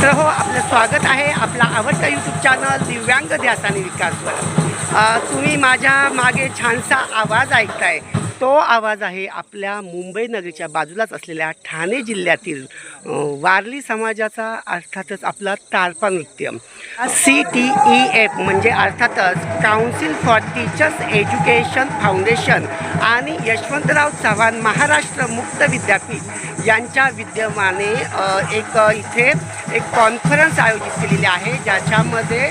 मित्रहो, आपलं स्वागत आहे आपला आवडता यूट्यूब चॅनल दिव्यांग ध्यास आणि विकासवर। तुम्ही माझ्या मागे छानसा आवाज ऐकताय, तो आवाज आहे आपल्या मुंबई नगरीच्या बाजूलाच असलेल्या ठाणे जिल्ह्यातील वारली समाजाचा, अर्थातच आपला तारपा नृत्य। CTEF म्हणजे अर्थातच council for teachers education foundation आणि यशवंतराव चव्हाण महाराष्ट्र मुक्त विद्यापीठ यांच्या विद्यमाने इथे एक कॉन्फरन्स आयोजित केलेली आहे, ज्याच्यामध्ये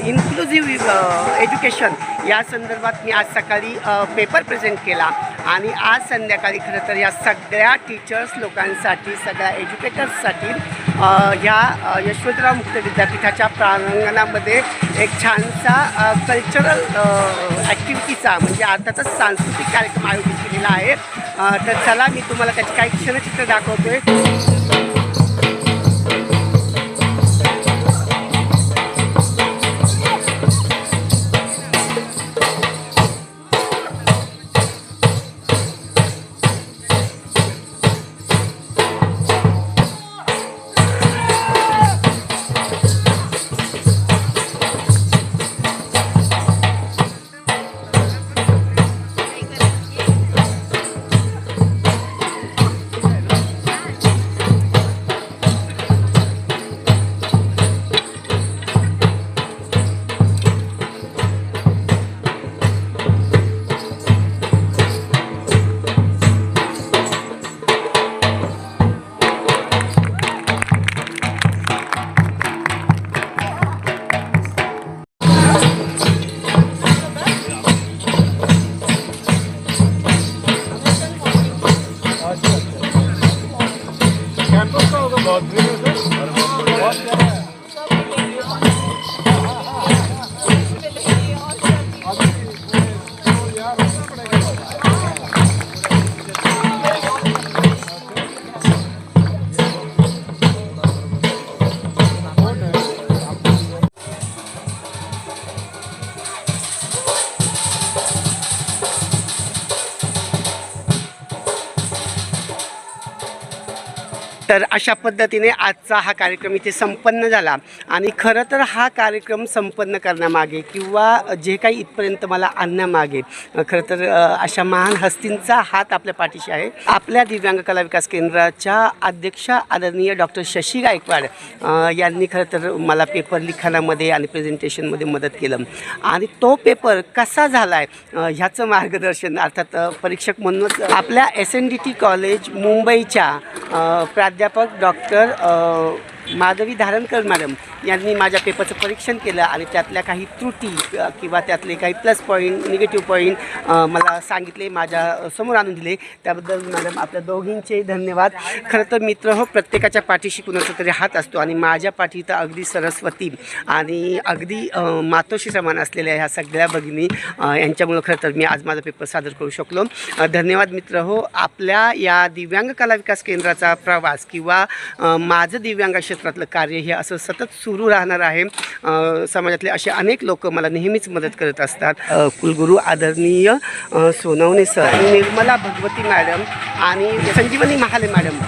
इन्क्लुझिव्ह एज्युकेशन या संदर्भात मी आज सकाळी पेपर प्रेझेंट केला आणि आज संध्याकाळी खरं तर या सगळ्या टीचर्स लोकांसाठी, सगळ्या एज्युकेटर्ससाठी ह्या यशवंतराव मुक्त विद्यापीठाच्या प्रांगणामध्ये एक छानसा कल्चरल ॲक्टिव्हिटीचा म्हणजे अर्थातच सांस्कृतिक कार्यक्रम आयोजित केलेला आहे। तर चला मी तुम्हाला त्याची काही क्षणचित्र दाखवतोय। तर अशा पद्धतीने आजचा हा कार्यक्रम इथे संपन्न झाला आणि खरं तर हा कार्यक्रम संपन्न करण्यामागे किंवा जे काही इथपर्यंत मला आणण्यामागे खरं तर अशा महान हस्तींचा हात आपल्या पाठीशी आहे। आपल्या दिव्यांग कला विकास केंद्राच्या अध्यक्षा आदरणीय डॉक्टर शशी गायकवाड यांनी खरं तर मला पेपर लिखाणामध्ये आणि प्रेझेंटेशनमध्ये मदत केलं आणि तो पेपर कसा झाला आहे ह्याचं मार्गदर्शन अर्थात परीक्षक म्हणूनच आपल्या SNDT कॉलेज मुंबईच्या प्राध्यापक डॉक्टर माधवी धारणकर मॅडम यांनी माझ्या पेपरचं परीक्षण केलं आणि त्यातल्या काही त्रुटी किंवा त्यातले काही प्लस पॉईंट, निगेटिव्ह पॉईंट मला सांगितले, माझ्या समोर आणून दिले। त्याबद्दल मॅडम आपल्या दोघींचे धन्यवाद। खरं तर मित्र हो, प्रत्येकाच्या पाठीशी कुणाचा तरी हात असतो आणि माझ्या पाठी तर अगदी सरस्वती आणि अगदी मातोश्री समान असलेल्या ह्या सगळ्या भगिनी यांच्यामुळं खरं तर मी आज माझा पेपर सादर करू शकलो। धन्यवाद मित्र हो। आपल्या या दिव्यांग कला विकास केंद्राचा प्रवास किंवा माझं दिव्यांग क्षेत्रातलं कार्य हे असं सतत सुरू राहणार आहे। समाजातले असे अनेक लोक मला नेहमीच मदत करत असतात। कुलगुरू आदरणीय सोनवणे सर, निर्मला भगवती मॅडम आणि संजीवनी महाले मॅडम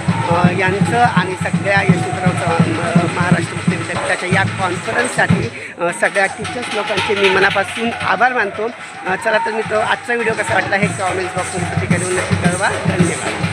यांचं आणि सगळ्या यशवंतराव महाराष्ट्र मुक्त विद्यापीठाच्या या कॉन्फरन्ससाठी सगळ्या टीचर्स लोकांचे मी मनापासून आभार मानतो। चला तर मित्र, आजचा व्हिडिओ कसा वाटला हे कॉमेंट्स बॉक्समध्ये नक्की कळवा। धन्यवाद।